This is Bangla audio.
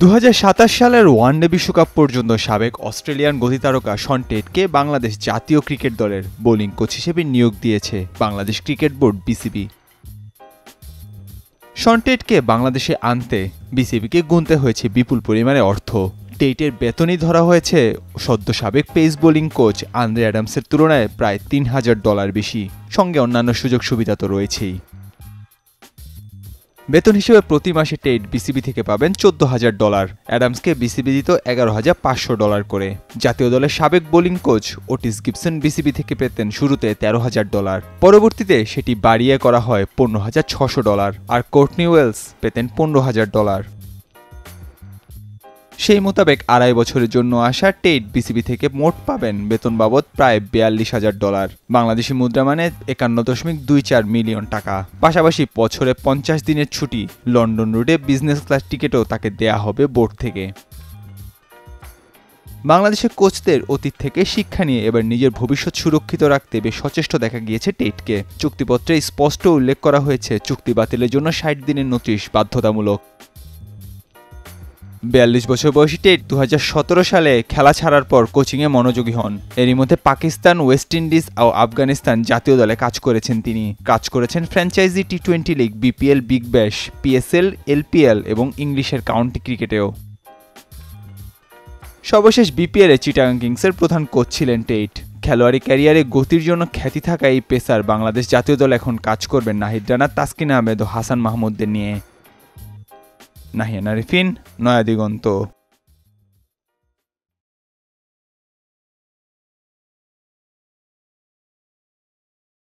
2027 সালের ওয়ানডে বিশ্বকাপ পর্যন্ত সাবেক অস্ট্রেলিয়ান গতিতারকা শন টেটকে বাংলাদেশ জাতীয় ক্রিকেট দলের বোলিং কোচ হিসেবে নিয়োগ দিয়েছে বাংলাদেশ ক্রিকেট বোর্ড বিসিবি। শন টেটকে বাংলাদেশে আনতে বিসিবিকে গুনতে হয়েছে বিপুল পরিমাণে অর্থ। টেটের বেতনই ধরা হয়েছে সদ্য সাবেক পেস বোলিং কোচ আন্দ্রে অ্যাডামসের তুলনায় প্রায় $3,000 বেশি, সঙ্গে অন্যান্য সুযোগ সুবিধা তো রয়েছেই। বেতন হিসেবে প্রতি মাসে টেট বিসিবি থেকে পাবেন $14,000, অ্যাডামসকে বিসিবি দিত $11,500 করে। জাতীয় দলের সাবেক bowling coach Otis Gibson BCB থেকে পেতেন শুরুতে $13,000, পরবর্তীতে সেটি বাড়িয়ে করা হয় $15,600, আর কোর্টনি ওয়েলস পেতেন $15,000। সেই মোতাবেক 2.5 বছরের জন্য আসা টেট বিসিবি থেকে মোট পাবেন বেতন বাবদ প্রায় $42,000, বাংলাদেশি মুদ্রা মানে 51.24 মিলিয়ন টাকা। পাশাপাশি বছরে 50 দিনের ছুটি, লন্ডন রুটে বিজনেস ক্লাস টিকিটও তাকে দেয়া হবে বোর্ড থেকে। বাংলাদেশের কোচদের অতীত থেকে শিক্ষা নিয়ে এবার নিজের ভবিষ্যৎ সুরক্ষিত রাখতে বেশ সচেষ্ট দেখা গিয়েছে টেটকে। চুক্তিপত্রে স্পষ্ট উল্লেখ করা হয়েছে চুক্তি বাতিলের জন্য 60 দিনের নোটিশ বাধ্যতামূলক। 42 বছর বয়সী টেট 2017 সালে খেলা ছাড়ার পর কোচিংয়ে মনোযোগী হন। এরই মধ্যে পাকিস্তান, ওয়েস্ট ইন্ডিজ ও আফগানিস্তান জাতীয় দলে কাজ করেছেন তিনি। কাজ করেছেন franchise টি-20 league, BPL, Big Bash, PSL, LPL এবং ইংলিশের কাউন্টি ক্রিকেটেও। সর্বশেষ বিপিএলে চিটাগাং কিংসের প্রধান কোচ ছিলেন টেট। খেলোয়াড়ি ক্যারিয়ারে গতির জন্য খ্যাতি থাকা এই পেসার বাংলাদেশ জাতীয় দলে এখন কাজ করবেন নাহিদ রানা, তাসকিন আহমেদ ও হাসান মাহমুদদের নিয়ে। নাহিয়ান আরিফিন, নয়া দিগন্ত।